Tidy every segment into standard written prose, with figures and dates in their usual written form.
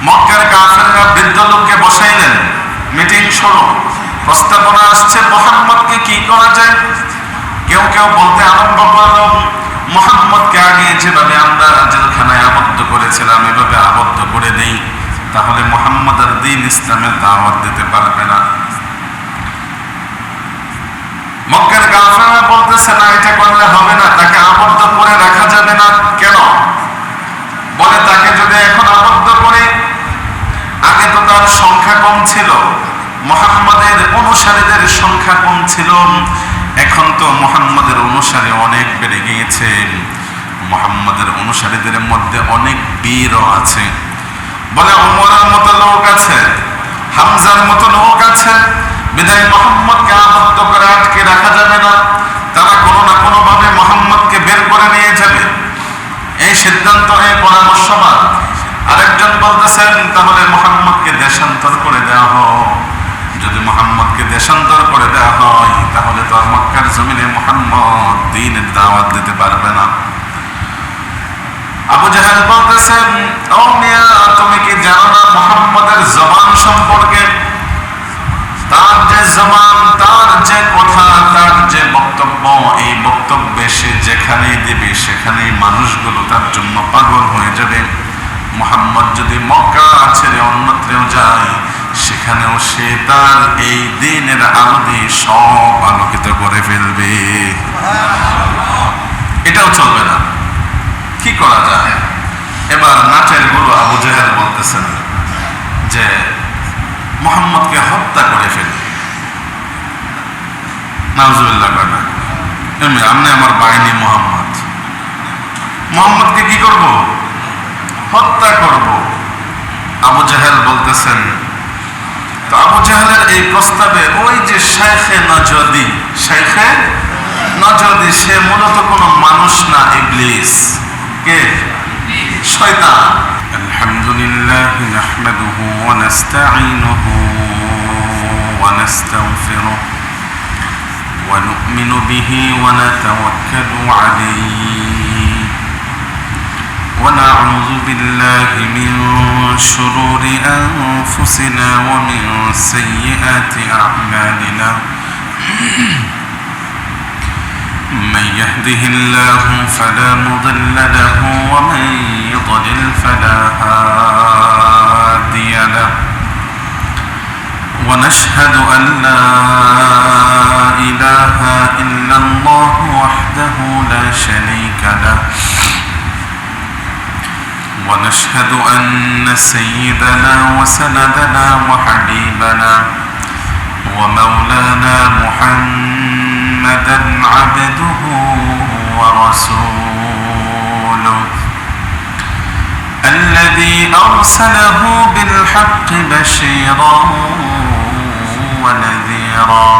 মক্কার কাফেররা বৃদ্ধ লোককে বসাইলেন, মিটিং শুরু, প্রস্তাবনা আসছে মুহাম্মদকে কি করা যায়। কেউ কেউ বলতে আরম্ভ করল, মুহাম্মদকে আগে যেভাবে আমরা জেলখানায় আবদ্ধ করেছিলাম এভাবে আবদ্ধ করে দেই, তাহলে মুহাম্মদ আর দ্বীন ইসলামের দাওয়াত দিতে পারবে না। মক্কার কাফেররা বলতেছে না, এটা করলে হবে না, তাকে আবদ্ধ করে রাখা যাবে না। কেন? বলে তাকে যদি এখন আবদ্ধ করে, আগে তো তার সংখ্যা কম ছিল, মুহাম্মাদের অনুসারীদের সংখ্যা কম ছিল, এখন তো মুহাম্মাদের অনুসারী অনেক বেড়ে গিয়েছে, মুহাম্মাদের অনুসারীদের মধ্যে অনেক বীরও আছে। বলে ওমরের মতো লোক আছে, হামজার মতো লোক আছে, বিদায় মুহাম্মদকে আবদ্ধ করে আটকে রাখা যাবে না, তারা কোনো না কোনো ভাবে মুহাম্মদকে বের করে নিয়ে যাবে। এই সিদ্ধান্ত, এই পরামর্শবাদ। আরেকজন বলতেছেন তাহলে মুহাম্মদকে দেশান্তর করে দেওয়া হোক। যদি মুহাম্মদকে দেশান্তর করে দেওয়া হয় তাহলে তো মক্কার জমিনে মুহাম্মদ দ্বীনের দাওয়াত দিতে পারবে না। আবু জাহেল বলতেছেন, ও মিয়া, তুমি কি জানো না মুহাম্মদের জবান সম্পর্কে? তার যে জবান, তার যে কথা, তার যে বক্তব্য, এই বক্তব্যে সে যেখানেই দেবে সেখানেই মানুষগুলো তার জন্য পাগল হয়ে যাবে। মুহাম্মদ যদি মক্কা ছেড়ে অন্যত্রেও যায় সেখানেও সে তার এই দ্বীনের আলো দিয়ে সব আলোকিত করে ফেলবে। এটাও চলবে না। কি করা যায়? এবার নাচের গুরু আবু জাহেল বলতেছেন যে মুহাম্মদকে হত্যা করে ফেলবে। নাউজুবিল্লাহ না, আপনি আমার বাহিনী মুহাম্মদকে কি করব? হত্যা করব। আবু জাহেল বলতেছেন, তো আবু জাহেলের এই প্রস্তাবে ওই যে শাইখে নজদি, সে মূলত কোনো মানুষ না, ইবলিস। কে? শয়তান। আলহামদুলিল্লাহ নাহমাদুহু ওয়া নাস্তাঈনুহু ওয়া নাস্তাগফিরুহু ওয়া নু'মিনু বিহি ওয়া নাতাওয়াক্কালু আলাইহি ওয়া না'উযু বিল্লাহি মিন শুরুরি আনফুসিনা ওয়া মিন সাইয়্যাতি আ'মালিনা। من يهده الله فلا مضل له ومن يضلل فلا هادي له ونشهد أن لا إله إلا الله وحده لا شريك له ونشهد أن سيدنا وسندنا وحبيبنا ومولانا محمدا عبده ورسوله الذي أرسله بالحق بشيرا ونذيرا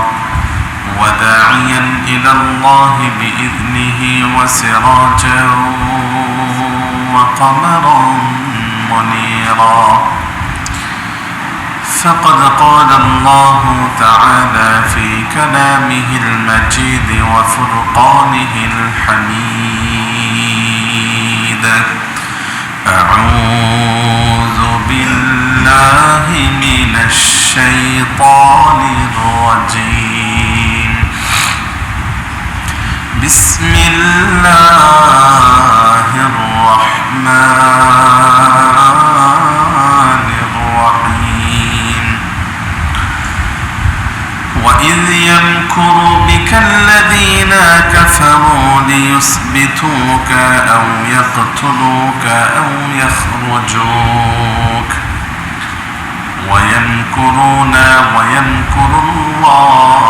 وداعيا إلى الله بإذنه وسراجا وقمرا منيرا. فقد قال الله تعالى في كلامه المجيد وفرقانه الحميد: أعوذ بالله من الشيطان الرجيم. بسم الله الرحمن الرحيم. وإذ يمكر بك الذين كفروا ليثبتوك أو يقتلوك أو يخرجوك ويمكرون ويمكر الله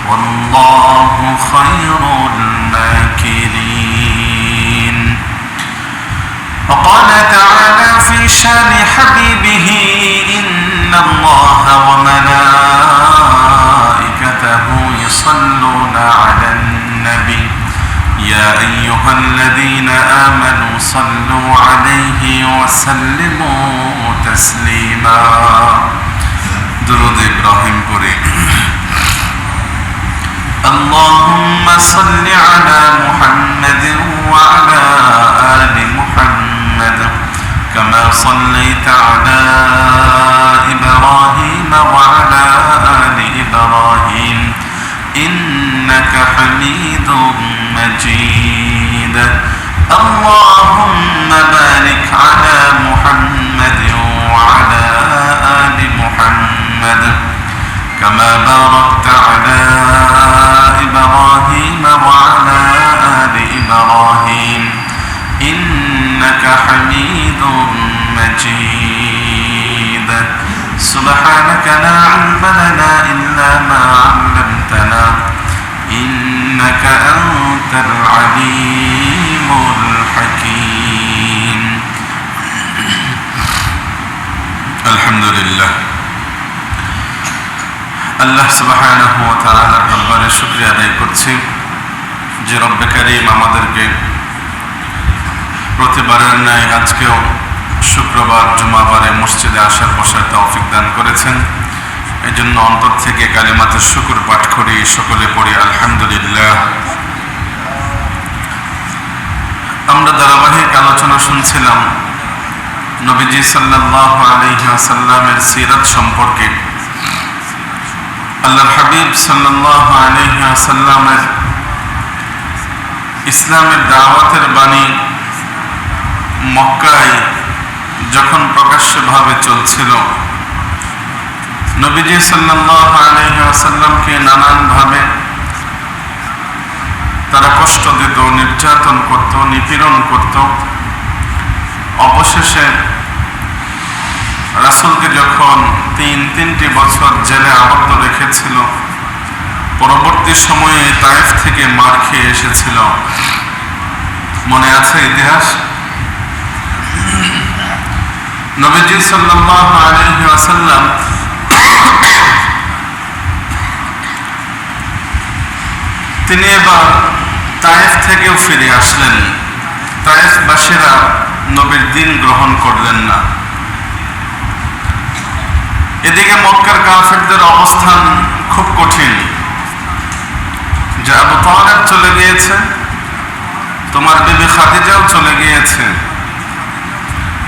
والله خير الماكرين. وقال تعالى في شان حبيبه: إن الله وملائكته يصلون على النبي يا أيها الذين آمنوا صلوا عليه وسلموا تسليما. درود إبراهيم قري. اللهم صل على محمد وعلى آل محمد كما صليت على سبحانك لا علم لنا إلا ما علمتنا إنك أنت العليم الحكيم الحمد لله আল্লাহ সুবহানাহু ওয়া তাআলার দরবারে শুকরিয়া আদায় করছি যে রব্ব করিম আমাদেরকে প্রতিবারের ন্যায় আজকেও শুক্রবার জুমাবারে মসজিদে আসার বসার তৌফিক দান করেছেন। এই জন্য অন্তর থেকে কালিমাতে শুকর পাঠ করি, সকলে পড়ি আলহামদুলিল্লাহ। আমরা ধারাবাহিক আলোচনা শুনছিলাম নবীজি সাল্লাল্লাহু আলাইহি ওয়াসাল্লামের সিরাত সম্পর্কে। আল্লাহর হাবিব সাল্লাল্লাহু আলাইহি ওয়াসাল্লামের ইসলামের দাওয়াতের বাণী মক্কায় যখন প্রকাশ্যভাবে চলছিল, নবীজি সাল্লাল্লাহু আলাইহি ওয়াসাল্লামকে নানানভাবে তারা কষ্ট দিত, নির্যাতন করত, নিপীড়ন করত। অবশেষে রাসূলকে যখন তিনটি বছর জেলে আবদ্ধ রেখেছিল, পরবর্তী সময়ে তায়েফ থেকে মার খেয়ে এসেছিল, মনে আছে ইতিহাস? নবীজি সাল্লাল্লাহু আলাইহি ওয়াসাল্লাম তিনি এবার তায়েফ থেকেও ফিরে আসলেন। তায়েফবাসীরা নবীর দ্বীন গ্রহণ করলেন না। এদিকে মক্কার কাফেরদের অবস্থান খুব কঠিন, যে আবু তালেব চলে গিয়েছে, তোমার বিবি খাদিজাও চলে গিয়েছে,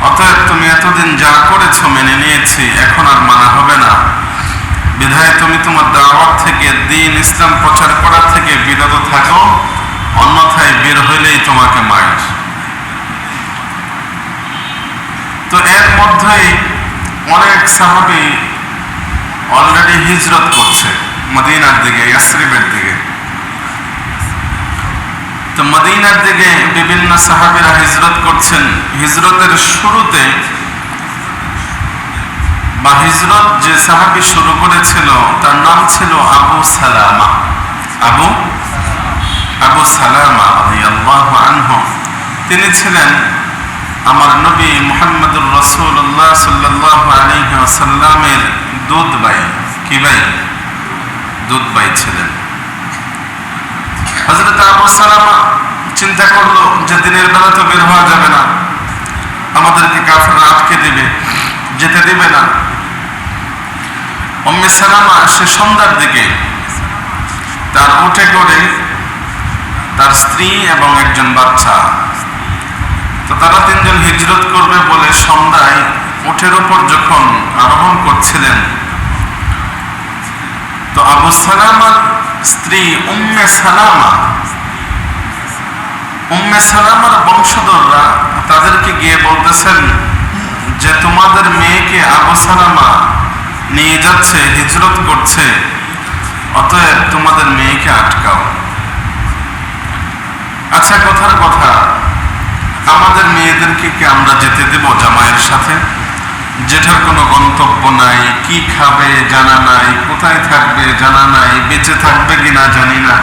অতএব তুমি এতদিন যা করেছো মেনে নিয়েছি, এখন আর মানা হবে না, বিধায় তুমি তোমার দাওয়াত থেকে, দ্বীন ইসলাম প্রচার করা থেকে বিরত থাকো, অন্যথায় বের হইলেই তোমাকে মার। তো এর মধ্যেই অনেক সাহাবী অলরেডি হিজরত করছে মদিনার দিকে, ইয়াসরিবের দিকে। তো মদিনার দিকে বিভিন্ন সাহাবীরা হিজরত করছেন। হিজরতের শুরুতে বা হিজরত যে সাহাবী শুরু করেছিল তার নাম ছিল আবু সালামা। আবু সালামা রাদিয়াল্লাহু আনহু, তিনি ছিলেন আমার নবী মুহাম্মদুর রাসূলুল্লাহ সাল্লাল্লাহু আলাইহি ওয়াসাল্লামের দুধ ভাই। কি ভাই? দুধ ভাই ছিলেন। হযরত আবু সালামা চিন্তা করলো যে দিনের বেলা তো বের হওয়া যাবে না, আমাদেরকে কাফেররা আটকে দিবে, যেতে দিবে না। উম্মে সালামা সে সন্ধ্যার দিকে তার উঠে করে তার স্ত্রী এবং একজন বাচ্চা, তো তারা তিনজন হিজরত করবে বলে সন্ধ্যায় উটের উপর যখন আরোহণ করছিলেন, তো আবু সালামার স্ত্রী উম্মে সালামার বংশধররা তাদেরকে গিয়ে বলতেছেন যে তোমাদের মেয়েকে আবু সালামা নিয়ে যাচ্ছে, হিজরত করছে, অতএব তোমাদের মেয়েকে আটকাও। আচ্ছা, কথার কথা, আমাদের মেয়েদেরকে কি আমরা যেতে দেব জামাইয়ের সাথে, যেটার কোনো গন্তব্য নাই, কি খাবে জানা নাই, কোথায় থাকবে জানা নাই, বেঁচে থাকবে কিনা জানি না,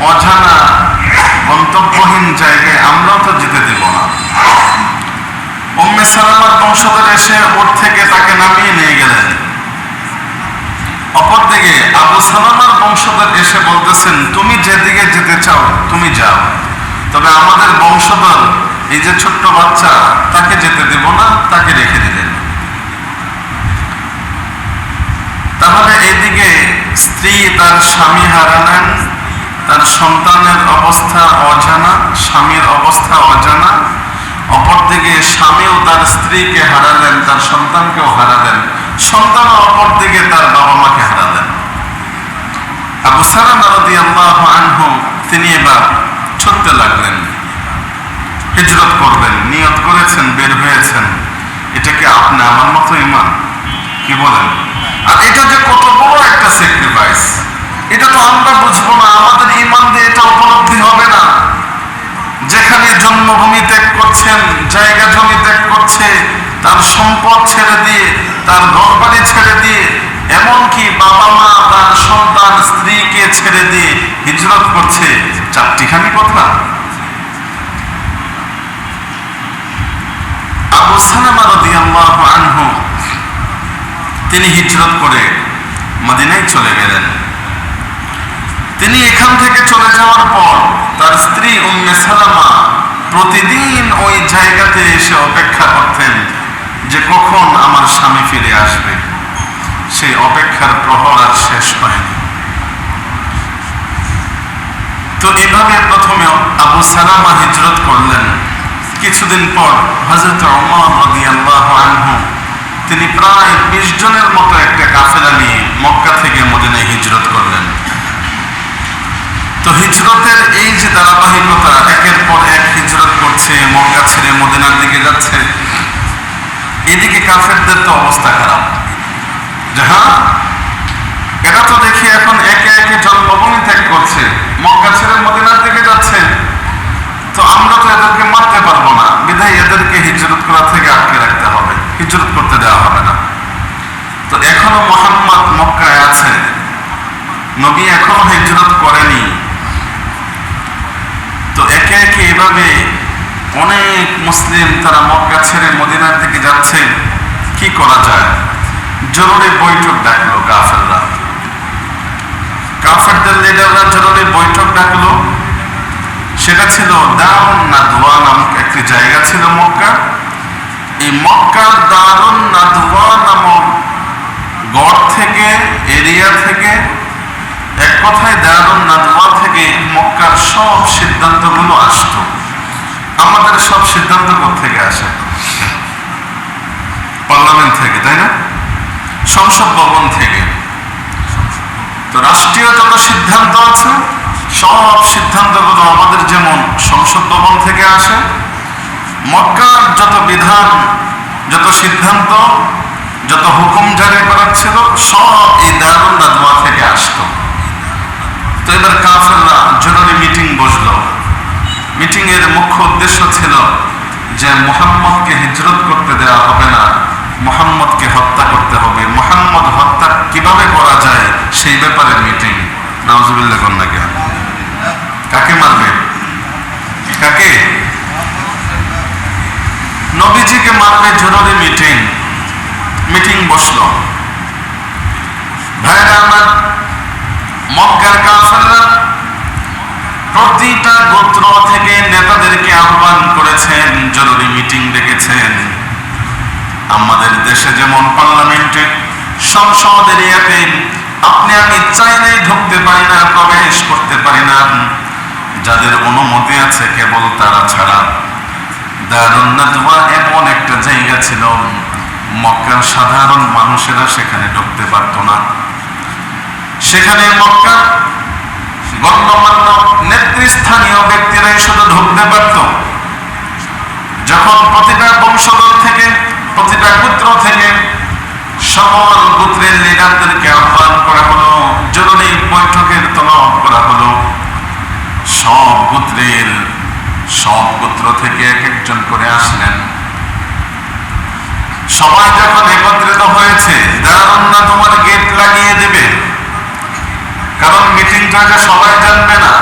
অজানা গন্তব্যহীন জায়গায় আমরাও তো যেতে দেব না। উম্মে সালামার বংশধর এসে ওর থেকে তাকে নামিয়ে নিয়ে গেলেন। অপরদিকে আবু সালামার বংশধর এসে বলতেছেন তুমি যেদিকে যেতে চাও তুমি যাও, তবে আমাদের বংশধর এই যে ছোট্ট বাচ্চা তাকে যেতে দেব না, তাকে রেখে দিলেন। তাহলে এইদিকে স্ত্রী তার স্বামী হারালেন, তার সন্তানের অবস্থা অজানা, স্বামীর অবস্থা অজানা। অপরদিকে স্বামীও তার স্ত্রীকে হারালেন, তার সন্তানকেও হারালেন, সন্তান অপরদিকে তার বাবা মাকে হারালেন। আবু সালামা রাদিয়াল্লাহু আনহু তিনি এবার ছুটতে লাগলেন, হিজরত করবেন, নিয়ত করেছেন, বের হয়েছেন। এটা কি আপনি আমার মতো ঈমান? কি বলেন? আর এটা যে কত বড় একটা স্যাক্রিফাইস, এটা তো আমরা বুঝবো না, আমাদের ঈমান দিয়ে এটা উপলব্ধি হবে না। যেখানে জন্মভূমি ত্যাগ করছেন, জায়গা জমি ত্যাগ করছে, তার সম্পদ ছেড়ে দিয়ে তার ঘরবাড়ি ছেড়ে দিয়ে, এমনকি বাবা মা, তার সন্তান, স্ত্রীকে ছেড়ে দিয়ে হিজরত করছে। চারটিখানি কথা। আবু সালামা রাদিয়াল্লাহু আনহু তিনি হিজরত করে মদিনায় চলে গেলেন। তিনি এখান থেকে চলে যাওয়ার পর তার স্ত্রী উম্মে সালামা প্রতিদিন ওই জায়গাতে এসে অপেক্ষা করতেন যে কখন আমার স্বামী ফিরে আসবে। সেই অপেক্ষার প্রহর আর শেষ হয়নি। তো এভাবে প্রথমে আবু সালামা হিজরত করলেন। কিছুদিন পর হযরত ওমর রাদিয়াল্লাহু আনহু তিনি প্রায় 20 জনের মতো একটা কাফেলা নিয়ে মক্কা থেকে মদিনায় হিজরত করলেন। তো হিজরতের এই যে ধারাবাহিকতা, একের পর এক হিজরত করছে, মক্কা ছেড়ে মদিনার দিকে যাচ্ছে, এদিকে কাফেরদের তো অবস্থা খারাপ। হ্যাঁ, এরা তো দেখি এখন একে একে জন্মভূমি ত্যাগ করছে, মক্কা ছেড়ে মদিনার দিকে যাচ্ছে। তো আমরা তো এদেরকে মারতে পারবো না, বিধায় এদেরকে হিজরত করা থেকে আটকে রাখতে হবে, হিজরত করতে দেওয়া হবে না। তো এখনো মুহাম্মদ মক্কায় আছে, নবী এখনো হিজরত করেনি। তো একে একে এভাবে অনেক মুসলিম তারা মক্কা ছেড়ে মদিনার দিকে যাচ্ছে। কি করা যায়? জরুরি বৈঠক ডাকলো কাফেররা, কাফেরদের লিডাররা জরুরি বৈঠক ডাকলো। সেটা ছিল দারুন নাদওয়া নামক একটি জায়গা ছিল মক্কা। এই মক্কার দারুন নাদওয়া নামক গড় থেকে, এরিয়া থেকে, এক কথায় দারুন নাদওয়া থেকে মক্কার সব সিদ্ধান্তগুলো আসতো। আমাদের সব সিদ্ধান্ত থেকে আসে পার্লামেন্ট থেকে, তাই না? সংসদ ভবন থেকে। তো রাষ্ট্রীয় যত সিদ্ধান্ত আছে সব সিদ্ধান্তগুলো আমাদের যেমন সংসদ ভবন থেকে আসে, মক্কার যত বিধান, যত সিদ্ধান্ত, যত হুকুম জারি করার ছিল সব এই দারুন নাদওয়া থেকে আসতো। তো এবার কাফেররা জরুরি মিটিং বসলো। মিটিং এর মুখ্য উদ্দেশ্য ছিল যে মুহাম্মদকে হিজরত করতে দেওয়া হবে না, মুহাম্মদকে হত্যা করতে হবে। মুহাম্মদ হত্যা কিভাবে করা যায় সেই ব্যাপারে মিটিং। নাউজুবিল্লাহ কোন নাকি? কাকে মারবে? কাকে? নবীজিকে মারবে। জরুরি মিটিং। মিটিং বসলো। ভাইরা আমার, মক্কার কাফেররা প্রতিটা গোত্র থেকে নেতাদেরকে আহ্বান করেছেন, জরুরি মিটিং ডেকেছেন। আমাদের দেশে যেমন পার্লামেন্টে, সংসদ এরিয়াতে আপনি আমি চাইলেই ঢুকতে পারি না, প্রবেশ করতে পারি না, যাদের অনুমতি আছে কেবল তারা ছাড়া। দারুন নাদওয়া এমন একটা জায়গা ছিল, মক্কার সাধারণ মানুষেরা সেখানে ঢুকতে পারত না। সেখানে মক্কার গণ্যমান্য নেতৃস্থানীয় ব্যক্তিরাই শুধু ঢুকতে পারত। যখন প্রতিটা বংশধর থেকে, প্রতিটা গোত্র থেকে সকল গোত্রের লিডারদেরকে আহ্বান করা হলো, জরুরি বৈঠকের তলব করা হলো। সব গোত্রের, সব গোত্র থেকে এক একজন করে আসলেন। সবাই যখন একত্রিত হয়েছে, দারুন নাদওয়ার গেট লাগিয়ে দেবে, কারণ মিটিংটা যে সবাই জানবে না,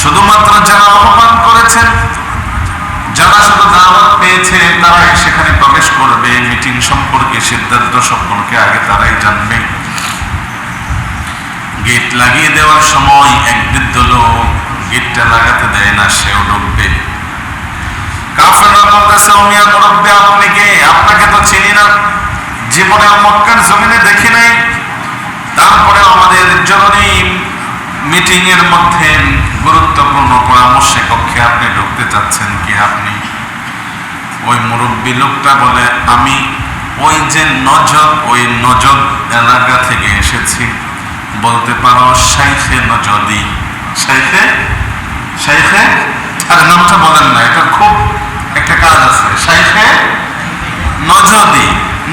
শুধুমাত্র যারা আহ্বান করেছেন, যারা শুধু দাওয়াত পেয়েছে তারাই সেখানে প্রবেশ করবে। মিটিং সম্পর্কে, সিদ্ধান্ত সম্পর্কে আগে তারাই জানবে। গেট লাগিয়ে দেওয়ার সময় এক বৃদ্ধ লোক গেটটা লাগাতে দেয় না, সেও ঢুকবে। কাফেররা বলতেছে, ও মিয়া মুরব্বি, আপনি কে? আপনাকে তো চিনি না, জীবনে মক্কার জমিনে দেখি নাই, তারপরে আমাদের জরুরি মিটিং এর মধ্যে গুরুত্বপূর্ণ পরামর্শে কক্ষে আপনি ঢুকতে চাচ্ছেন কি? আপনি? ওই মুরব্বী লোকটা বলে, আমি ওই যে নজদ, ওই নজদ এলাকা থেকে এসেছি, বলতে পারো শাইখে নজদি। শাইখে, শাইখে, আরে নামটা বলেন না, এটা খুব একটা কাজ আছে। শাইখে নজদি,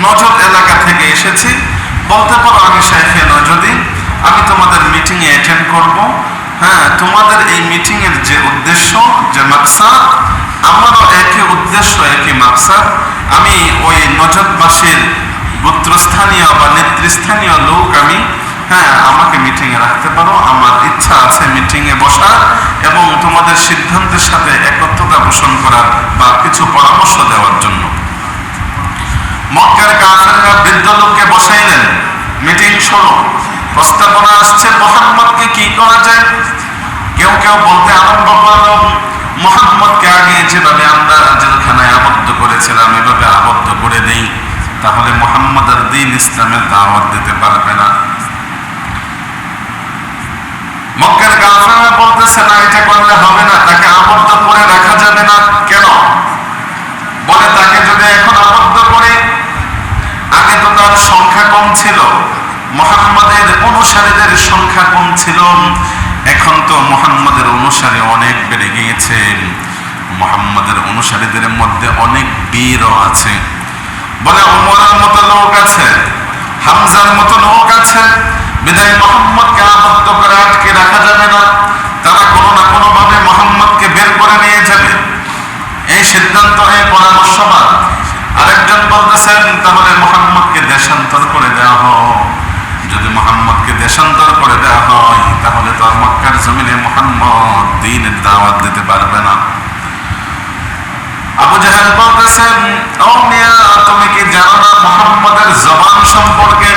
নজদ এলাকা থেকে এসেছি, বলতে পারো আমি শাইখে নজদি। আমি তোমাদের মিটিং এ অ্যাটেন্ড করব। হ্যাঁ, তোমাদের এই মিটিং এর যে উদ্দেশ্য, যে মাকসাদ, আমারও একই উদ্দেশ্য, একই মাকসাদ। আমি ওই নজরবাসীর গোত্রস্থানীয় বা নেতৃস্থানীয় লোক আমি, হ্যাঁ আমাকে মিটিংয়ে রাখতে পারো, আমার ইচ্ছা আছে মিটিংয়ে বসার এবং তোমাদের সিদ্ধান্তের সাথে একত্রতা পোষণ করার বা কিছু পরামর্শ দেওয়ার জন্য। মক্কার কাফেররা বৃদ্ধ লোককে বসাইলেন, মিটিং শুরু, প্রস্তাবনা আসছে মুহাম্মদকে কি করা যায়। কেউ কেউ বলতে আরম্ভ করল, মুহাম্মদকে আগে যেভাবে আমরা জেলখানায় আবদ্ধ করেছিলাম এভাবে আবদ্ধ করে দেই, তাহলে মুহাম্মদ আর দ্বীন ইসলামের দাওয়াত দিতে পারবে না। মক্কার কাফেররা বলতেছে না, এটা করলে হবে না, তাকে আবদ্ধ করে রাখা যাবে না। কেন? বলে তাকে যদি এখন আবদ্ধ করে, আগে তো তার সংখ্যা কম ছিল, মুহাম্মাদের অনুসারীদের সংখ্যা কম ছিল, এখন তো মুহাম্মাদের অনুসারী অনেক বেড়ে গিয়েছে, মুহাম্মাদের অনুসারীদের মধ্যে অনেক বীরও আছে। বলে ওমরের মতো লোক আছে, হামজার মতো লোক আছে, বিদায় মুহাম্মদকে আবদ্ধ করে আটকে রাখা যাবে না, তারা কোনো না কোনো ভাবে মুহাম্মদকে বের করে নিয়ে যাবে। এই সিদ্ধান্ত, এই পরামর্শবাদ। আরেকজন বলতেছেন তাহলে মুহাম্মদকে দেশান্তর করে দেওয়া হোক। যদি মুহাম্মদকে দেশান্তর করে দেওয়া হয় তাহলে তো আর মক্কার জমিনে মুহাম্মদ দ্বীনের দাওয়াত দিতে পারবে না। আবু জাহেল বলতেছেন, ও মিয়া তুমি কি জানো না মুহাম্মদের জবান সম্পর্কে?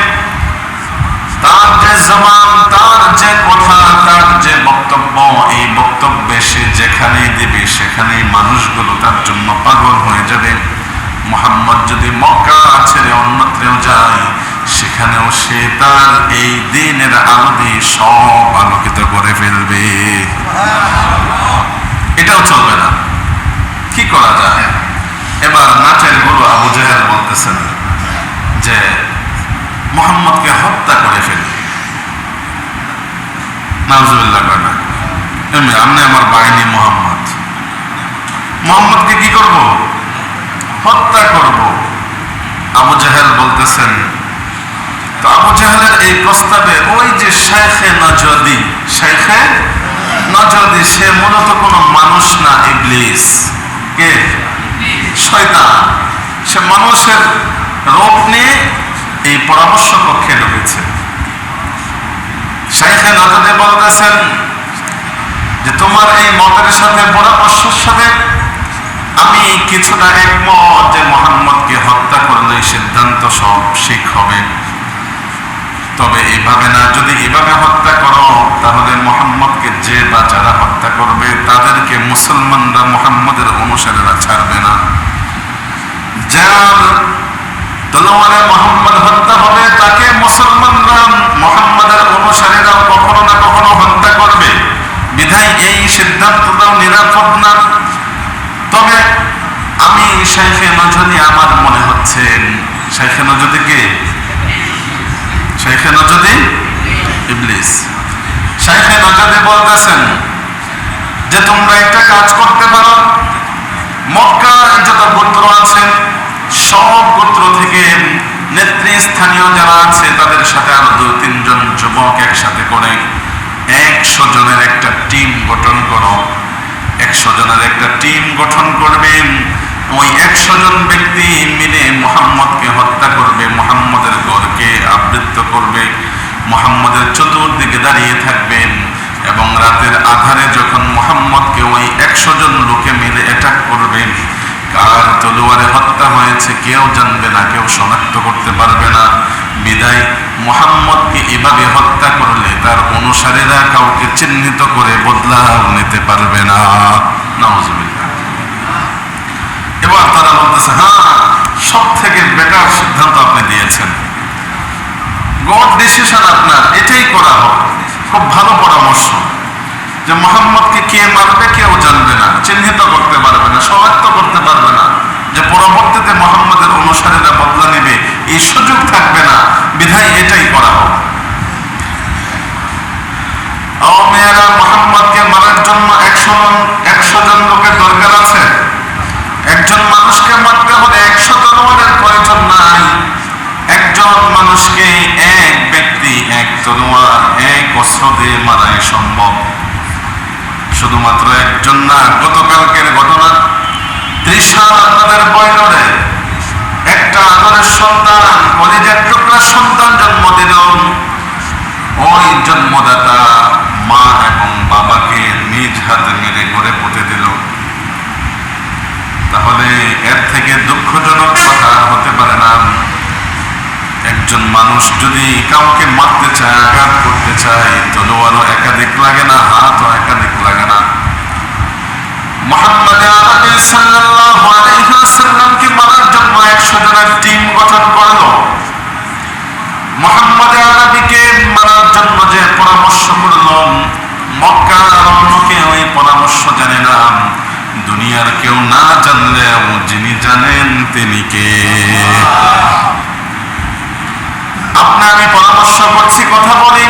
তার যে জবান, তার যে কথা, তার যে বক্তব্য, এই বক্তব্যে সে যেখানেই দেবে সেখানেই মানুষগুলো তার জন্য পাগল হয়ে যাবে। মুহাম্মদ যদি মক্কা ছেড়ে অন্যত্রেও যায় সেখানেও সে তার এই দ্বীনের আলো দিয়ে সব আলোকিত করে ফেলবে। এটাও চলবে না, কি করা যায়? এবার নাচের গুরু আবু জাহেল বলতেছেন যে মুহাম্মদকে হত্যা করে ফেলবে। নাউজুবিল্লাহ কয় না, আমি আমার বাহিনী মুহাম্মদকে কি করব? হত্যা করব। আবু জাহেল বলতেছেন, তো আবু জাহেলের এই প্রস্তাবে ওই যে শাইখে নজদি, শাইখে নজদি, সে মূলত কোনো মানুষ না, ইবলিস। কে? শয়তান। সে মানুষের রূপ নিয়ে এই পরামর্শ কক্ষে ঢুকেছে। শাইখে নজদি বলতেছেন যে তোমার এই মতের সাথে, পরামর্শের সাথে আমি কিছুটা একমত যে মুহাম্মদকে হত্যা করলে সিদ্ধান্ত সব ঠিক হবে। তবে এইভাবে না, যদি এভাবে হত্যা করো তাহলে মুহাম্মদকে যে বা যারা হত্যা করবে তাদেরকে মুসলমানরা, মুহাম্মদের অনুসারীরা ছাড়বে না। যার তলোয়ারে মুহাম্মদ হত্যা হবে তাকে মুসলমানরা, মুহাম্মদের অনুসারীরা কখনো না কখনো হত্যা করবে। বিধায় এই সিদ্ধান্তটাও নিরাপদ না। তবে আমি শাইখে নজদি, আমার মনে হচ্ছে শাইখে নজদি কে? শাইখে নজদি ইবলিস। শাইখে নজদি বলতেছেন যে তোমরা একটা কাজ করতে পারো, মক্কার যত গোত্র আছে সব গোত্র থেকে নেতৃস্থানীয় যারা আছে তাদের সাথে আরো 2-3 জন যুবক একসাথে করে 100 জনের একটা টিম গঠন করো। 100 জনের একটা টিম গঠন করবেন। ওই 100 জন ব্যক্তি মিলে মুহাম্মদকে হত্যা করবে, মুহাম্মদের গড়কে আবৃত করবে, মুহাম্মদের চতুর্দিকে দাঁড়িয়ে থাকবেন এবং রাতের আধারে যখন মুহাম্মদকে ওই 100 জন লোকে মিলে অ্যাটাক করবে, কার তলোয়ারে হত্যা হয়েছে কেউ জানবে না, কেউ শনাক্ত করতে পারবে না। বিদায় মুহাম্মদকে এভাবে হত্যা করলে তার অনুসারীরা কাউকে চিহ্নিত করে বদলাও নিতে পারবে না। নাউজুবিল্লাহ। এবার তারা বলতেছে, হ্যাঁ সব থেকে বেটার সিদ্ধান্ত আপনি দিয়েছেন, গড ডিসিশন আপনার, এটাই করা হোক। খুব ভালো পরামর্শ যে মুহাম্মদকে কে মারবে কেউ জানবে না, চিহ্নিত করতে পারবে না, শনাক্ত করতে পারবে না, যে পরবর্তীতে মুহাম্মদের অনুসারীরা বদলা নেবে এই সুযোগ থাকবে না। বিধায় এটাই করা হোক। মেয়েরা মুহাম্মদকে মারার জন্য 100 জন লোকের দরকার আছে। একজন মানুষকে মারতে হলে 100 তলোয়ারের প্রয়োজন নাই। একজন মানুষকে এক ব্যক্তি, এক তলোয়ার, এক অস্ত্র দিয়ে মারাই সম্ভব। শুধুমাত্র একজন না, গতকালকের ঘটনা বিশাল আপনাদের বয়সে একটা আদরের সন্তান, কলিজার টুকরা সন্তান জন্ম দিল। ওই জন্মদাতা মা এবং বাবাকে নিজ হাতে মেরে ঘরে পুঁতে দিল। তাহলে এর থেকে দুঃখজনক কথা হতে পারে না। একজন মানুষ যদি কাউকে মারতে চায়, আঘাত করতে চায়, তলোয়ারও একাধিক লাগে না, হাতও একাধিক লাগে না। মুহাম্মদ আরবি সাল্লাল্লাহু আলাইহি ওয়াসাল্লামকে মারার জন্য 100 জনের টিম গঠন করলো। মুহাম্মদ আরবিকে মারার জন্য যে পরামর্শ করলো, মক্কার অন্য কেউ এই পরামর্শ জানে না। দুনিয়ার কেউ না জানলেও যিনি জানেন তিনি কে? আপনার আমি পরামর্শ করছি, কথা বলি।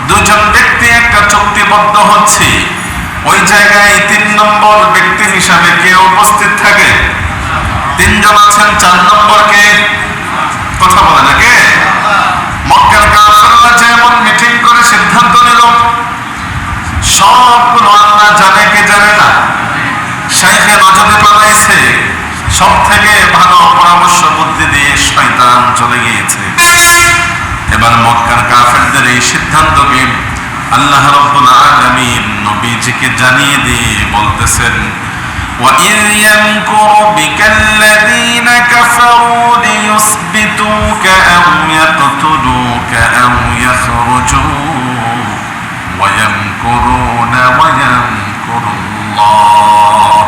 দুজন ব্যক্তি একটা চুক্তিবদ্ধ হচ্ছে, ওই জায়গায় 3 নম্বর ব্যক্তি হিসাবে কে উপস্থিত থাকে? 3 জন আছেন। 4 নম্বর কে? কথা বলে না কে? মক্কার কাফেররা যেমন মিটিং করে সিদ্ধান্ত নিল, সবগুলো আল্লাহ জানে কে জানে না, শাইখে নজরে বানাইছে, সব থেকে ভালো পরামর্শ বুদ্ধি দিয়ে শয়তান চলে গিয়েছে। এবার মক্কার কাফেরদের এই সিদ্ধান্তকে আল্লাহ রাব্বুল আলামিন নবীজিকে জানিয়ে দিয়ে বলতেছেন, وَإِذْ يَمْكُرُ بِكَ الَّذِينَ كَفَرُوا لِيُثْبِتُوكَ أَوْ يَقْتُلُوكَ أَوْ يَخْرُجُوكَ وَيَمْكُرُونَ وَيَمْكُرُ اللَّهُ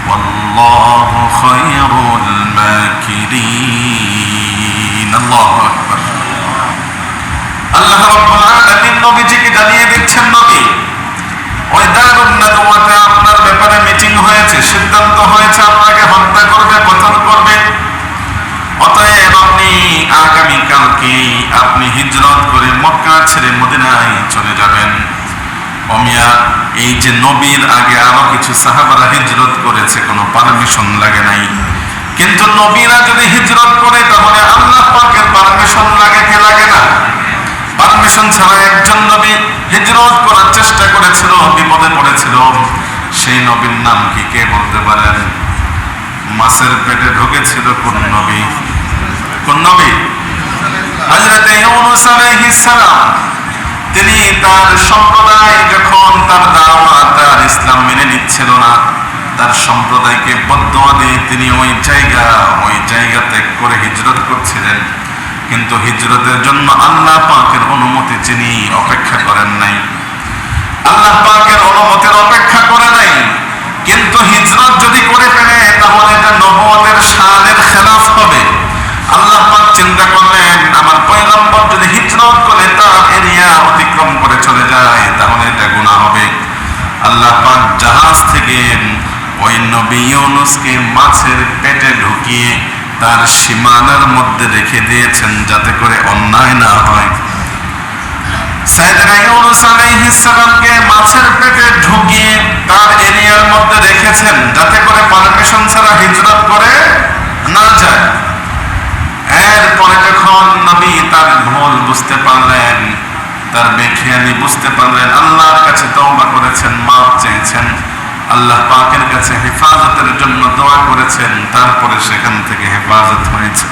وَاللَّهُ خَيْرُ الْمَاكِرِينَ। আল্লাহু আকবার। আল্লাহ রাব্বুল আলামিন নবীজিকে জানিয়ে দিচ্ছেন, নবী ওই দারুন নাদওয়াতে আপনার ব্যাপারে মিটিং হয়েছে, সিদ্ধান্ত হয়েছে আপনাকে হত্যা করবে, কতল করবে। অতএব আপনি আগামী কালকে আপনি হিজরত করে মক্কা ছেড়ে মদিনায় চলে যাবেন। ওমিয়া, এই যে নবীর আগে আরো কিছু সাহাবারা হিজরত করেছে, কোনো পারমিশন লাগে নাই। কিন্তু নবীরা যদি হিজরত করে তাহলে আল্লাহ পাকের পারমিশন লাগে কি লাগে না? পারমিশন ছাড়া একজন নবী হিজরত করার চেষ্টা করেছিল, বিপদে পড়েছিল। সেই নবীর নাম কি কে বলতে পারেন? মাছের পেটে ঢুকেছিল কোন নবী? কোন নবী? হযরত ইউনূস আলাইহিস সালাম। তিনি তার সম্প্রদায় যখন তার দাওয়াত, তার ইসলাম মেনে নিচ্ছিল না, তার সম্প্রদায়কে বদদোয়া দিয়ে তিনি ওই জায়গা ত্যাগ করে হিজরত করছিলেন। কিন্তু হিজরতের জন্য আল্লাহ পাকের অনুমতি তিনি অপেক্ষা করেন নাই, আল্লাহ পাকের অনুমতির অপেক্ষা করে নাই। কিন্তু হিজরত যদি করে ফেলে তাহলে এটা নবুয়তের শানের খেলাফ হবে। আল্লাহ পাক চিন্তা করলেন, আমার পয়গম্বর যদি হিজরত করে তার এরিয়া অতিক্রম করে চলে যায় তাহলে এটা গুনাহ হবে। আল্লাহ পাক জাহাজ থেকে ওই নবী ইউনূসকে মাছের পেটে ঢুকিয়ে তার সীমানার মধ্যে রেখে দিয়েছেন যাতে করে অন্যায় না হয়। সাইয়েদনা ইউনূস আলাইহিস সালামকে মাছের পেটে ঢুকিয়ে তার এরিয়ার মধ্যে রেখেছেন যাতে করে পারমিশন ছাড়া হিজরত করে না যায়। এরপরে যখন নবী তার ভুল বুঝতে পারলেন, তার বেখেয়ালি বুঝতে পারলেন, আল্লাহর কাছে তওবা করেছেন, মাফ চেয়েছেন, আল্লাহ পাকের কাছে হেফাজতের জন্য দোয়া করেছেন, তারপরে সেখান থেকে হেফাজত হয়েছে।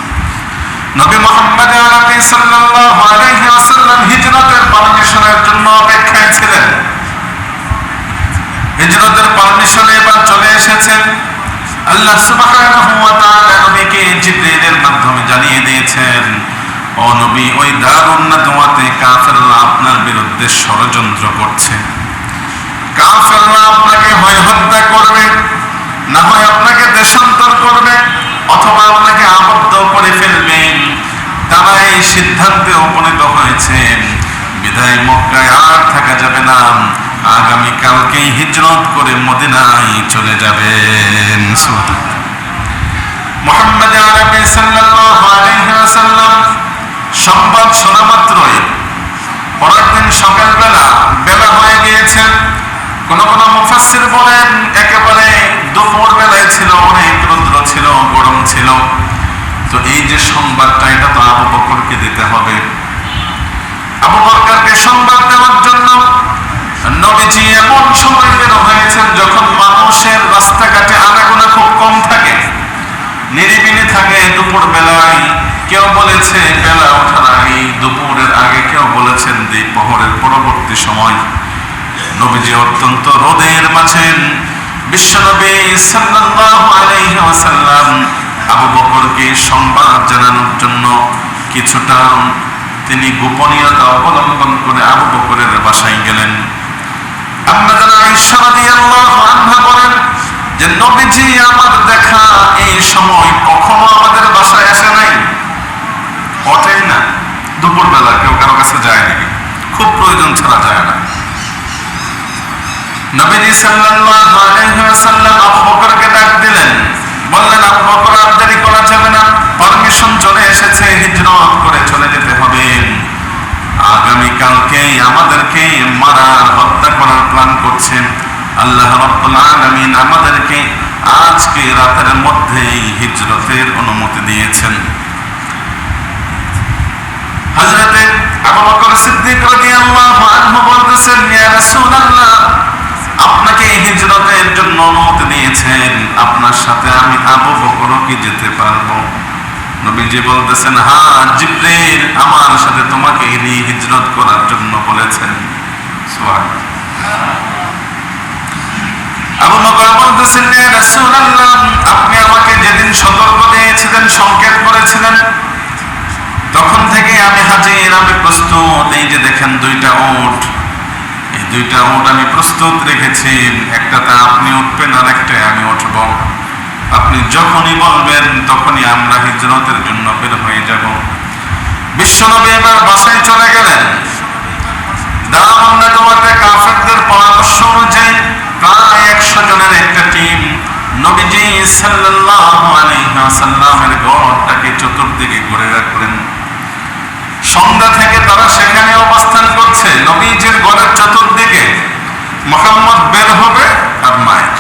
নবী মুহাম্মদ আরবি সাল্লাল্লাহু আলাইহি ওয়াসাল্লাম হিজরতের পারমিশনের জন্য অপেক্ষায় ছিলেন। হিজরতের পারমিশন এবার চলে এসেছে। আল্লাহ সুবহানাহু ওয়া তাআলা নবীকে জিবরীলের মাধ্যমে জানিয়ে দিয়েছেন, ও নবী, ওই দারুন নাদওয়াতে কাফেররা আপনার বিরুদ্ধে ষড়যন্ত্র করছে। কাফেররা আপনাকে হয় হত্যা করবে, না হয় আপনাকে দেশান্তর করবে, অথবা আপনাকে আবদ্ধ করে ফেলবেন। তারা এই সিদ্ধান্তে উপনীত হয়েছেন, বিদায় মক্কায় আর থাকা যাবে না, আগামী কালকেই হিজরত করে মদিনায় চলে যাবেন। মুহাম্মদ আরবি সাল্লাল্লাহু আলাইহি ওয়াসাল্লাম সংবাদ শোনা মাত্রই পরের দিন সকালবেলা বেলা হয়ে গিয়েছে। কোন কোন মুফাসসির বলেন একেবারে দুপুর বেলায় ছিল, অনেক রৌদ্র ছিল, গরম ছিল। তো এই যে সংবাদটা, এটা তো আবু বকরকে দিতে হবে। আবু বকরকে সংবাদ দেওয়ার জন্য নবীজি এমন সময় বের হয়েছেন যখন মানুষের রাস্তাঘাটে আনাগোনা খুব কম থাকে, নিরিবিলি থাকে। দুপুর বেলায় কেউ বলেছে বেলা ওঠার আগে, দুপুরের আগে, কেউ বলেছেন দ্বিপ্রহরের পরবর্তী সময়। নবীজি অত্যন্ত রোদের মাঝে বিশ্বনবী সাল্লাল্লাহু আলাইহি ওয়াসাল্লাম আবু বকরকে সংবাদ জানানোর জন্য কিছুটা তিনি গোপনীয়তা অবলম্বন করে আবু বকরের বাসায় গেলেন। আম্মা জানা আয়েশা রাদিয়াল্লাহু আনহা বলেন যে নবীজি আমার দেখা এই সময় কখনো আমাদের বাসায় আসে নাই, ওঠেই না। দুপুরবেলা কেউ কারো কাছে যায় নাকি? খুব প্রয়োজন ছাড়া যায় না। নবীজি সাল্লাল্লাহু আলাইহি ওয়াসাল্লাম আবু বকরকে ডাক দিলেন, বললেন আবু বকর আর দেরি করা যাবে না, পারমিশন চলে এসেছে, হিজরত করে চলে যেতে হবে। আগামীকালকে আমাদেরকে মারার, হত্যা করার প্ল্যান করছেন। আল্লাহ রাব্বুল আলামিন আমাদেরকে আজকে রাতের মধ্যেই হিজরতের অনুমতি দিয়েছেন। হযরতে আবু বকর সিদ্দিক রাদিয়াল্লাহু আনহু বলতেছেন, ইয়া রাসূলুল্লাহ, আপনাকে হিজরতের জন্য অনুমতি দিয়েছেন, আপনার সাথে আমি আবু বকরও কি যেতে পারবো? নবীজি বলতেছেন, হ্যাঁ, জিবরিল আমার সাথে তোমাকে নিয়ে হিজরত করার জন্য বলেছেন। সুবহানাল্লাহ। আবু বকর বলতেছেন, ইয়া রাসূলুল্লাহ, আপনি আমাকে যেদিন সতর্ক দিয়েছিলেন, সংকেত করেছিলেন, তখন থেকে আমি হাজির, আমি প্রস্তুত। এই যে দেখেন দুইটা উট, এই দুইটা উট আমি প্রস্তুত রেখেছি, একটাতে আপনি উঠবেন আর একটায় আমি উঠব। আপনি যখনই বলবেন তখনই আমরা হিজরতের জন্য বের হয়ে যাব। বিশ্বনবী এবার বাসায় চলে গেলেন। দাওয়াতে কাফেরদের পরামর্শ অনুযায়ী প্রায় 100 জনের একটা টিম নবীজি সাল্লাল্লাহু আলাইহি ওয়াসাল্লামের ঘরটাকে চতুর্দিকে ঘুরে রাখলেন। সন্ধ্যা থেকে তারা সেখানে অবস্থান করছে। নবীজির ঘরের চতুর্দিকে মুহাম্মদ বের হবে আর মায়ের।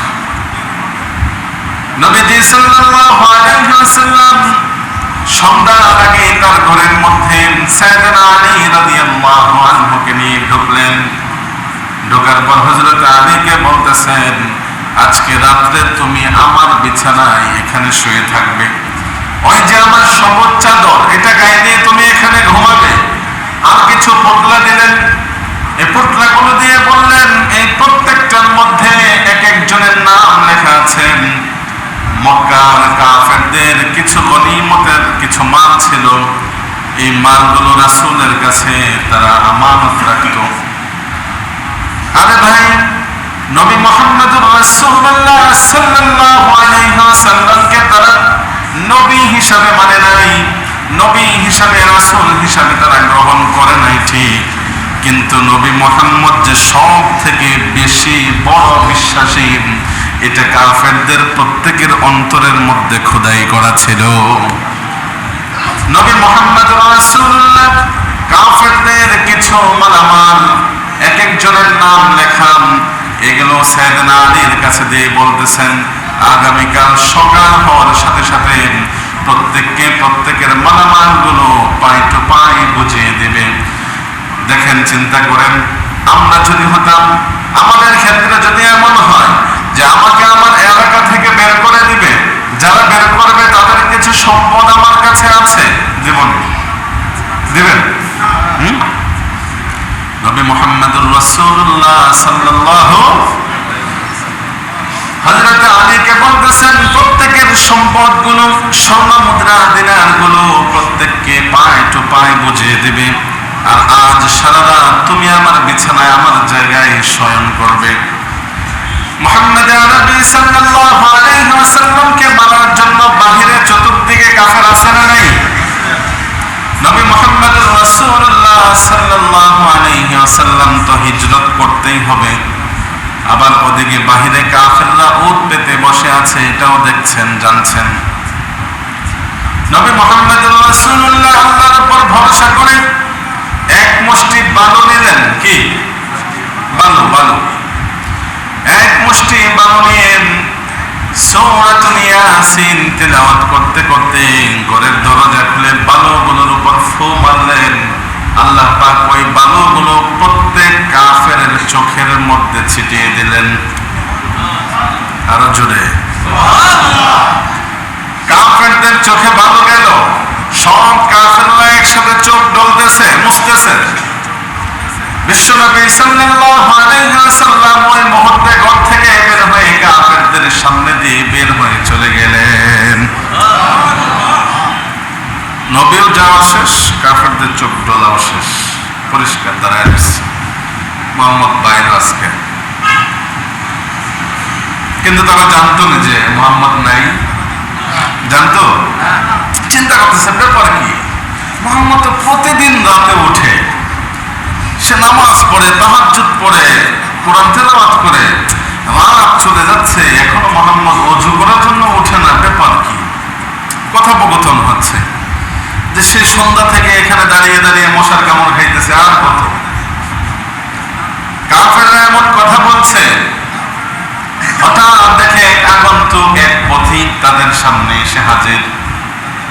নবীজি সাল্লাল্লাহু আলাইহি ওয়াসাল্লাম সন্ধ্যার আগে তার ঘরের মধ্যে সাইয়েদনা আলী রাদিয়াল্লাহু আনহুকে নিয়ে ঢুকলেন। ঢোকার পর হযরত আলীকে বলতেছেন, আজকে রাত্রে তুমি আমার বিছানায় এখানে শুয়ে থাকবে। ওই যে আমার সবুজ চাদর, এটা গায়ে দিয়ে তুমি এখানে ঘুমাবে। আর কিছু পুতলা দিলেন। এই পুতলাগুলো দিয়ে বললেন, এই প্রত্যেকটার মধ্যে এক একজনের নাম লেখা আছে। মক্কার কাফেরদের কিছু গনিমতের কিছু মাল ছিল, এই মালগুলো রাসূলের কাছে তারা আমানত রাখত। আরে ভাই, নবী মুহাম্মদুর রাসূলুল্লাহ সাল্লাল্লাহু আলাইহি ওয়াসাল্লামকে তারা নবী হিসাবে মানে নাই, নবী হিসাবে, রাসূল হিসাবে তারা গ্রহণ করে নাই ঠিক, কিন্তু নবী মুহাম্মদ যে সব থেকে বেশি বড় বিশ্বাসী, এটা কাফেরদের প্রত্যেকের অন্তরের মধ্যে খোদাই করা ছিল। নবী মুহাম্মদ রাসূলুল্লাহ কাফেরদের কিছু মালামাল, এক একজনের নাম লেখা, এগুলো সাইয়েদনা আলীর কাছে দিয়ে বলতেছেন, আগামীকাল সকাল হওয়ার সাথে সাথে প্রত্যেককে প্রত্যেকের মালামালগুলো পাই টু পাই বুঝিয়ে দেবে। দেখেন, চিন্তা করেন, আমরা যদি হতাম, আমাদের ক্ষেত্রে যদি এমন হয় যে আমাকে আমার এলাকা থেকে বের করে দিবে, যারা বের করবে তাদের কিছু সম্পদ আমার কাছে আছে, জীবন দিবেন? নবী মুহাম্মদুর রাসূলুল্লাহ সাল্লাল্লাহু হযরত আলীকে বলতেছেন, প্রত্যেকের সম্পদগুলো, স্বর্ণ মুদ্রা, দিনারগুলো প্রত্যেককে পায় টু পায় বুঝিয়ে দিবে। আর আজ সারা রাত তুমি আমার বিছানায়, আমার জায়গায় শয়ন করবে। মুহাম্মদ আরবি সাল্লাল্লাহু আলাইহি ওয়াসাল্লামকে মারার জন্য বাহিরে চতুর্দিকে কাফের আছে না নাই? নবী মুহাম্মদ রাসূলুল্লাহ সাল্লাল্লাহু আলাইহি ওয়াসাল্লাম তো হিজরত করতেই হবে, আবার ওদিকে বাহিরে কাফেররা উট পেতে বসে আছে, এটাও দেখছেন, জানছেন। নবী মুহাম্মদ রাসূলুল্লাহ আল্লাহর উপর ভরসা করে এক মুষ্টি বালু নিলেন। কি বালু? বালু। এক মুষ্টি বালু নিয়ে সূরাতুল ইয়াসিন তেলাওয়াত করতে করতে ঘরের দরজা খুলে বালুগুলোর উপর ফু মারলেন। আল্লাহ পাক ওই বালুগুলো প্রত্যেক কাফেরের চোখের ছিটিয়ে দিলেন। আরো জোরে। কাফেরদের চোখে ভালো গেল, সব কাফেররা একসাথে চোখ ডলতেছে, মুছতেছে। বিশ্বনবী সাল্লাল্লাহু আলাইহি ওয়াসাল্লাম ওই মুহূর্তে ঘর থেকে বের হয়ে কাফেরদের সামনে দিয়ে বের হয়ে চলে গেলেন। নবীও যাওয়া শেষ, কাফেরদের চোখ ডলাও শেষ, পরিষ্কার দাঁড়ায় গেছে মোহাম্মদ বাইরে আজকে। কিন্তু তারা জানতো না যে মোহাম্মদ নাই, জানতো? চিন্তা করতেছে ব্যাপার কি, মোহাম্মদ তো প্রতিদিন রাতে উঠে, সে নামাজ পড়ে, তাহাজ্জুদ পড়ে, কোরআন তেলাওয়াত করে, রাত চলে যাচ্ছে, এখনো মোহাম্মদ ওযু করার জন্য উঠে না, ব্যাপার কি? কথোপকথন হচ্ছে যে সে সন্ধ্যা থেকে এখানে দাঁড়িয়ে দাঁড়িয়ে মশার কামড় খাইতেছে, আর কত। কাফেররা এমন কথা বলছে, হঠাৎ দেখে আগন্তুক এক পথিক তাদের সামনে এসে হাজির।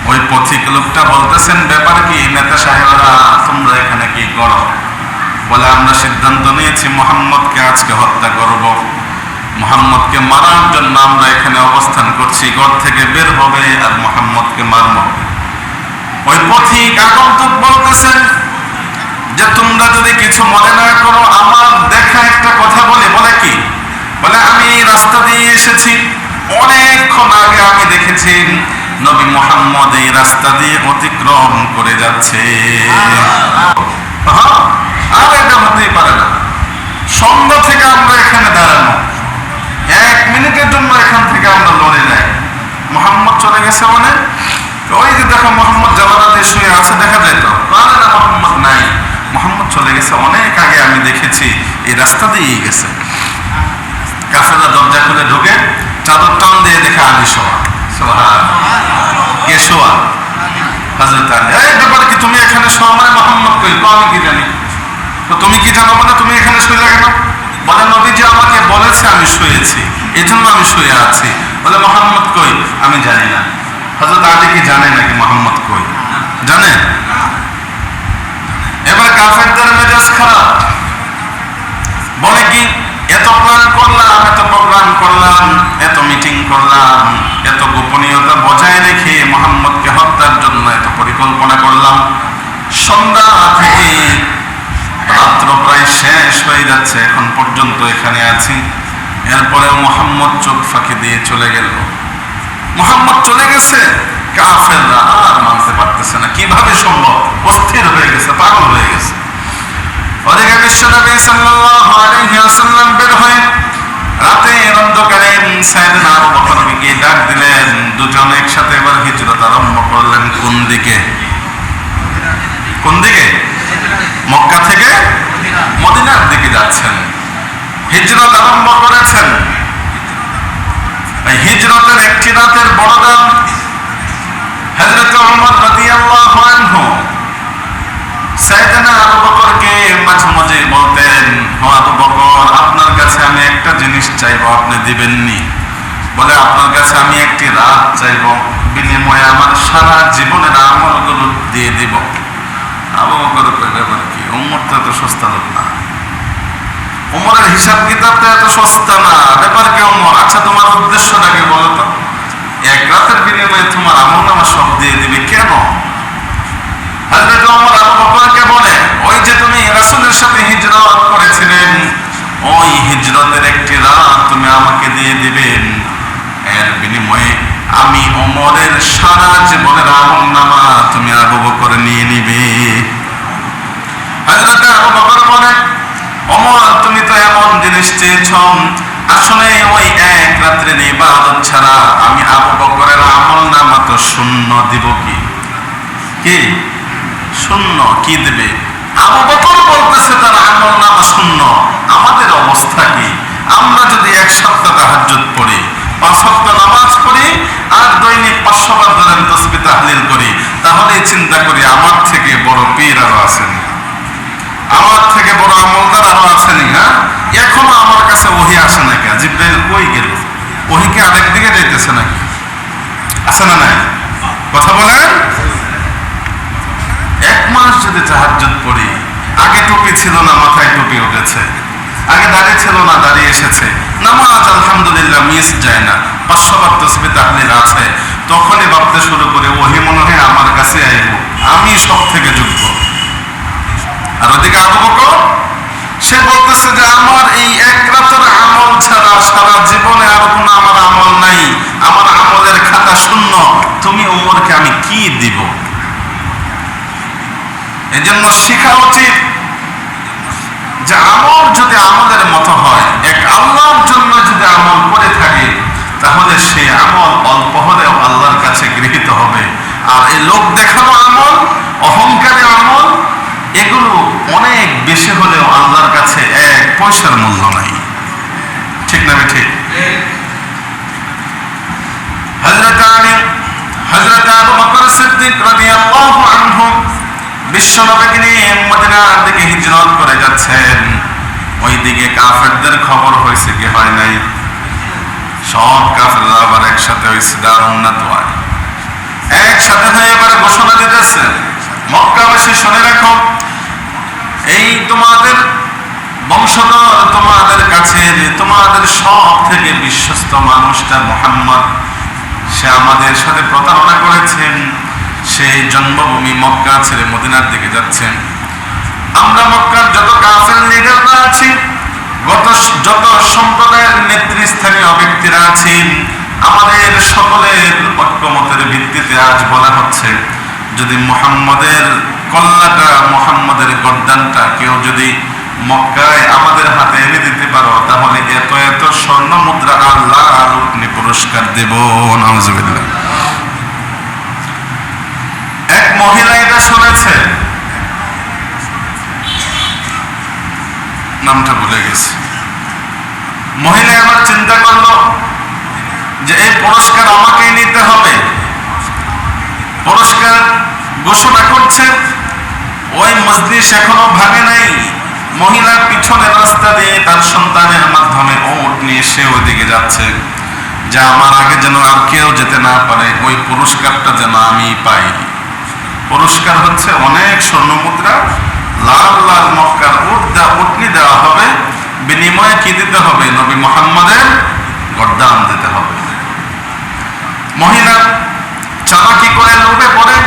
ওই পথিক লোকটা বলতেছেন, ব্যাপার কি নেতা সাহেবরা, তোমরা এখানে কি করো? বলে, আমরা সিদ্ধান্ত নিয়েছি মুহাম্মদকে আজকে হত্যা করব, মুহাম্মদকে মারার জন্য আমরা এখানে অবস্থান করছি, ঘর থেকে বের হবে আর মুহাম্মদকে মারব। ওই পথিক আগন্তুক বলতেছেন যে তোমরা যদি কিছু মনে না করো, আমার দেখা একটা কথা বলে। বলে কি? বলে, আমি রাস্তা দিয়ে এসেছি, অনেকক্ষণ আগে আমি দেখেছি নবী মুহাম্মদ এই রাস্তা দিয়ে অতিক্রম করে যাচ্ছে। আর এটা হতেই পারে না, সন্ধ্যা থেকে আমরা এখানে দাঁড়ানো, 1 মিনিটের জন্য এখান থেকে আমরা লড়ে যাই, মুহাম্মদ চলে গেছে মানে ওই যে দেখো মুহাম্মদ জানালাতে শুয়ে আছে, দেখা যায় তো? না, মুহাম্মদ নাই, মুহাম্মদ চলে গেছে, অনেক আগে আমি দেখেছি, এই রাস্তা দিয়েই গেছে। কাফেররা দরজা খুলে ঢুকে চাদর টান দিয়ে দেখে আলী শোয়া। কে শোয়া? হযরত আলী। এই ব্যাপার কি, তুমি এখানে শোয়া মানে মুহাম্মদ কই? আমি কি জানি? তো তুমি কি জানো মানে তুমি এখানে শুয়ে কেন? বলে, নবীজি আমাকে বলেছে আমি শুয়েছি, এই জন্য আমি শুয়ে আছি। বলে, মুহাম্মদ কই? আমি জানি না। হযরত আলী কি জানে নাকি মুহাম্মদ কই? জানে? এবার কাফেরদের মেজাজ খারাপ, বলে কি, এত প্ল্যান করলাম, এত প্রোগ্রাম করলাম, এত মিটিং করলাম, এত গোপনীয়তা বজায় রেখে মুহাম্মদকে হত্যার জন্য এত পরিকল্পনা করলাম, সন্ধ্যা থেকে রাত্র প্রায় শেষ হয়ে যাচ্ছে, এখন পর্যন্ত এখানে আছি, এরপরেও মুহাম্মদ চোখ ফাঁকি দিয়ে চলে গেল। মুহাম্মদ চলে গেছে, কাফেররা আর মানতে পারতেছে না, কিভাবে সম্ভব? অস্থির হয়ে গেছে, পাগল হয়ে গেছে। ওদিকে বিশ্বনবী সাল্লাল্লাহু আলাইহি ওয়াসাল্লাম বের হয়ে রাতের অন্ধকারে সাইয়েদনা আবু বকরকে গিয়ে ডাক দিলেন। দুজন একসাথে এবার হিজরত আরম্ভ করলেন। কোন দিকে? কোন দিকে? মক্কা থেকে মদিনার দিকে যাচ্ছেন, হিজরত আরম্ভ করেছেন। এই হিজরতের একটি রাতের বড় দাম হযরত ওমর রাদিয়াল্লাহু আনহু সাইয়েদনা আবু বকরকে মাঝে মাঝে বলতেন, ও আবু বকর, আপনার কাছে আমি একটা জিনিস চাইবো, আপনি দিবেননি? বলে, আপনার কাছে আমি একটি রাত চাইবো, বিনিময়ে আমার সারা জীবনের আমলগুলো দিয়ে দিব। আবু বকর কই, ব্যাপার কি? ওমর তো এত সস্তা লোক না, ওমরের হিসাব কিতাব তো এত সস্তা না, ব্যাপার কি ওমর? আচ্ছা, তোমার উদ্দেশ্যটা কি বলো তো? এক রাতের বিনিময়ে তোমার আমলনামা সব দিয়ে দিবে, কেন? হযরত ওমর আবু বকরকে বলে, ওই যে তুমি রাসূলের সাথে হিজরত করেছিলেন, ওই হিজরতের একটি রাত তুমি আমাকে দিয়ে দিবেন, এর বিনিময়ে আমি ওমরের সারা জীবনের আমলনামা তুমি আবু বকর নিয়ে নিবে। হযরত আবু বকর বলে, ওমর, তুমি তো এমন জিনিস চেয়েছ, আসলে ওই এক রাত্রির ইবাদত ছাড়া আমি আবু বকরের আমলনামা তো শূন্য দিব। কি শূন্য? কি দিবে? আবু বকর বলতেছে তার আমলনামা শূন্য, আমাদের অবস্থা কি? আমরা যদি 1 সপ্তাহ তাহাজ্জুদ পড়ি, 5 ওয়াক্ত নামাজ পড়ি, আর দৈনিক 500 বার ধরেন তাসবিহ তাহলিল করি, তাহলে চিন্তা করি আমার থেকে বড় পীর আরো আছেন, আমার থেকে বড় আমলদার আরো আছেন। হ্যাঁ, এখনো আমার কাছে ওহী আসে না কেন? জিবরাইল কই গেল? ওহী কি আরেক দিকে যাইতেছে নাকি? আছে না নাই? কথা বলেন। 1 মাস যদি তাহাজ্জুদ পড়ি, আগে টুপি ছিল না, মাথায় টুপি উঠেছে, আগে দাড়ি ছিল না, দাড়ি নামাজ আলহামদুলিল্লাহ মিস যায় না, 500 বার তাসবিহ তাহলিল আছে, তখনই ভাবতে শুরু করে ওহি মনে হয় আমার কাছে আইব, আমি সব থেকে যোগ্য। আর ওদিকে আবু বকর সে বলতেছে যে আমার এই এক রাতের আমল ছাড়া সারা জীবনে আর কোনো আমার আমল নাই, আমার আমলের খাতা শূন্য, তুমি ওমরকে আমি কি দিব? এজন্য শিখা উচিত যে আমল যদি আমলের মতো হয়, এক আল্লাহর জন্য যদি আমল করে থাকে, তাহলে সেই আমল অল্প হলেও আল্লাহর কাছে গৃহীত হবে। আর এই লোক দেখানো আমল, অহংকারী আমল, এগুলো অনেক বেশি হলেও আল্লাহর কাছে এক পয়সার মূল্য নাই। ঠিক না ঠিক? হযরত আবু বকর সিদ্দিক রাদিয়াল্লাহু আনহু বিশ্বনবীকে নিয়ে মদিনার দিকে হিজরত করে যাচ্ছেন। ওইদিকে কাফেরদের খবর হয়েছে কি হয় নাই? সব কাফেররা আবার একসাথে হয়েছে, দারুন না দোয়া, একসাথে হয়ে এবার ঘোষণা দিতেছে, মক্কাবাসী শুনে রাখো, এই তোমাদের বংশধর, তোমাদের কাছে তোমাদের সব থেকে বিশ্বস্ত মানুষটা মুহাম্মদ, সে আমাদের সাথে প্রতারণা করেছেন, সেই জন্মভূমি মক্কা ছেড়ে মদিনার দিকে যাচ্ছেন। আমরা মক্কার যত কাফের লিডাররা আছি, যত সম্প্রদায়ের নেতৃস্থানীয় ব্যক্তিরা আছেন, আমাদের সকলের ঐক্যমতের ভিত্তিতে আজ বলা হচ্ছে, যদি মুহাম্মদের কল্লাটা, মুহাম্মদের গর্দানটা কেউ যদি মক্কায় আমাদের হাতে এনে দিতে পারো, তাহলে এত এত স্বর্ণ মুদ্রা আল্লাহ আপনি পুরস্কার দেব। নাউজুবিল্লাহ। এক মহিলা এটা শুনেছে, নামটা ভুলে গেছে, মহিলা আবার চিন্তা করলো যে এই পুরস্কার আমাকেই নিতে হবে। পুরস্কার ঘোষণা করছে, ওই মজলিস এখনো ভাঙে নাই। মহিলা পিছনে রাস্তা দিয়ে তার সন্তানের মাধ্যমে ওট নিয়ে সে ওইদিকে যাচ্ছে, যে আমার আগে যেন আর কেউ যেতে না পারে, ওই পুরস্কারটা যেন আমি পাই। পুরস্কার হচ্ছে অনেক স্বর্ণ মুদ্রা, লাল লাল মক্কার উটনি দেওয়া হবে, বিনিময়ে কি দিতে হবে? নবী মুহাম্মদের গর্দান দিতে হবে। মহিলা চালাকি করে লোভে পড়ে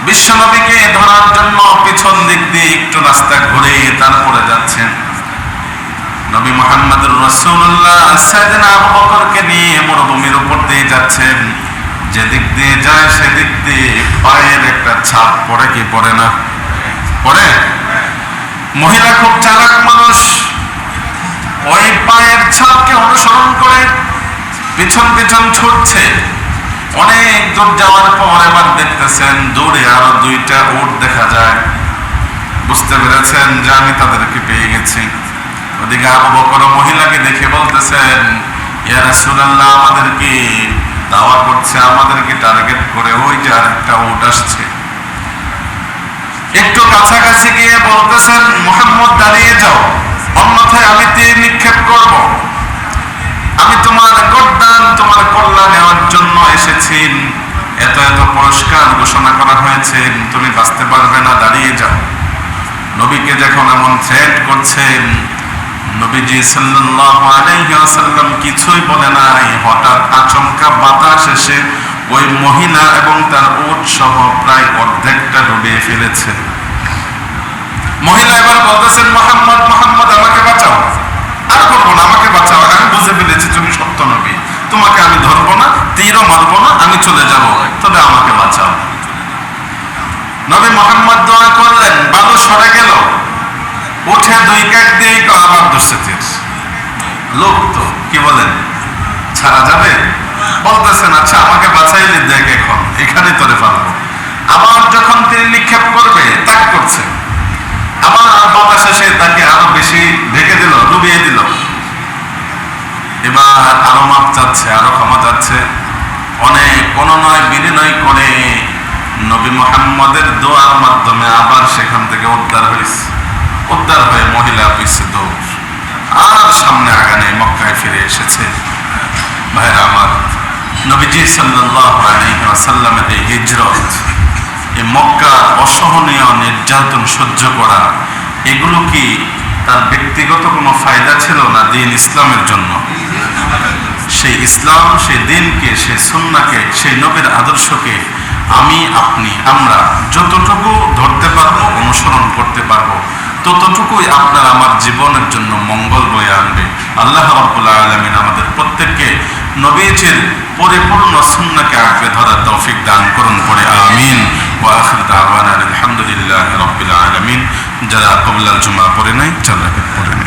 বিশ্বনবীকে ধরার জন্য পিছন দিক দিয়ে একটু রাস্তা ঘুরে তারপরে যাচ্ছেন। নবী মুহাম্মদুর রাসূলুল্লাহ সাইয়েদনা আবু বকরকে নিয়ে মরুভূমির উপর দিয়ে যাচ্ছেন। যেদিক দিয়ে যায় সেদিক দিয়ে পায়ের একটা ছাপ পড়ে কি পড়ে না? পড়ে। মহিলা খুব চালাক মানুষ, ওই পায়ের ছাপকে অনুসরণ করে পিছন পিছন ছুটছে। অনেক দূর যাওয়ার পর এবার দেখতেছেন দূরে আরো দুইটা উট দেখা যায়। বুঝতে পেরেছেন যে আমি তাদেরকে পেয়ে গেছি। ওদিকে আবু বকর মহিলাকে দেখে বলতেছেন, ইয়া রাসূলুল্লাহ, আমাদেরকে দাওয়া করছে, আমাদেরকে টার্গেট করে ওই যে আরেকটা উট আসছে। একটু কাছাকাছি গিয়ে বলতেছেন, মুহাম্মদ দাঁড়িয়ে যাও, অন্যথায় আমি তীর নিক্ষেপ করব। আমি তোমার গর্দান, তোমার কল্যাণ নেওয়ার জন্য এসেছি। এত এত পুরস্কার ঘোষণা করা হয়েছে, তুমি বাঁচতে পারবে না, দাঁড়িয়ে যাও। নবীকে যখন এমন থ্রেট করছেন, নবীজি সাল্লাল্লাহু আলাইহি ওয়াসাল্লাম কিছুই বলে নাই। হঠাৎ আচমকা বাতাস এসে ওই মহিলা এবং তার উট সহ প্রায় অর্ধেকটা ডুবিয়ে ফেলেছে। মহিলা এবার বলতেছেন, মুহাম্মদ, মুহাম্মদ, আমাকে বাঁচাও। আর করবো না, আমাকে বাঁচাও, আমি বুঝে ফেলেছি তুমি সত্য নবী, তোমাকে আমি ধরবো না, তীরও মারবো না, আমি চলে যাব, তবে আমাকে বাঁচাও। নবী মুহাম্মদ দোয়া করলেন, বালু সরে গেল, উঠে দুই কাক দিয়ে আবার ধরছে তীর। লোক তো কি বলেন, ছাড়া যাবে? বলতেছেন, আচ্ছা আমাকে বাঁচাইলে দেখ, এখন এখানে তোরে পারবো। আবার যখন তীর নিক্ষেপ করবে, তাক করছে, আবার বাতাস এসে তাকে আরো বেশি ঢেকে দিল, ডুবিয়ে দিল। এবার আরো মাপ চাচ্ছে, আরো ক্ষমা চাচ্ছে। অনেক অনুনয় বিনয় করে নবী মুহাম্মদের দোয়ার মাধ্যমে আবার সেখান থেকে উদ্ধার হয়েছে। উদ্ধার হয়ে মহিলা পিছে দৌড়, আর সামনে আগানে মক্কায় ফিরে এসেছে। ভাইরা আমার, নবীজি সাল্লাল্লাহু আলাইহি ওয়াসাল্লামের এই হিজরত, এই মক্কার অসহনীয় নির্যাতন সহ্য করা, এগুলো কি তার ব্যক্তিগত কোনো ফায়দা ছিল না দিন ইসলামের জন্য? সেই ইসলাম, সেই দিনকে, সেই সুন্নাহকে, সেই নবীর আদর্শকে আমি, আপনি, আমরা যতটুকু ধরতে পারবো, অনুসরণ করতে পারবো, ততটুকুই আপনার আমার জীবনের জন্য মঙ্গল বয়ে আনবে। আল্লাহ রাব্বুল আলামিন আমাদের প্রত্যেককে নবীজির পরিপূর্ণ সুন্নাহকে আঁকড়ে ধরার তৌফিক দান করুন, পড়ে আমিন। ওয়া আখির দাওয়ানা আলহামদুলিল্লাহি রাব্বিল আলামিন। যারা ক্বাবলাল জুমা পড়ে নাই, 4 রাকাত পড়ে।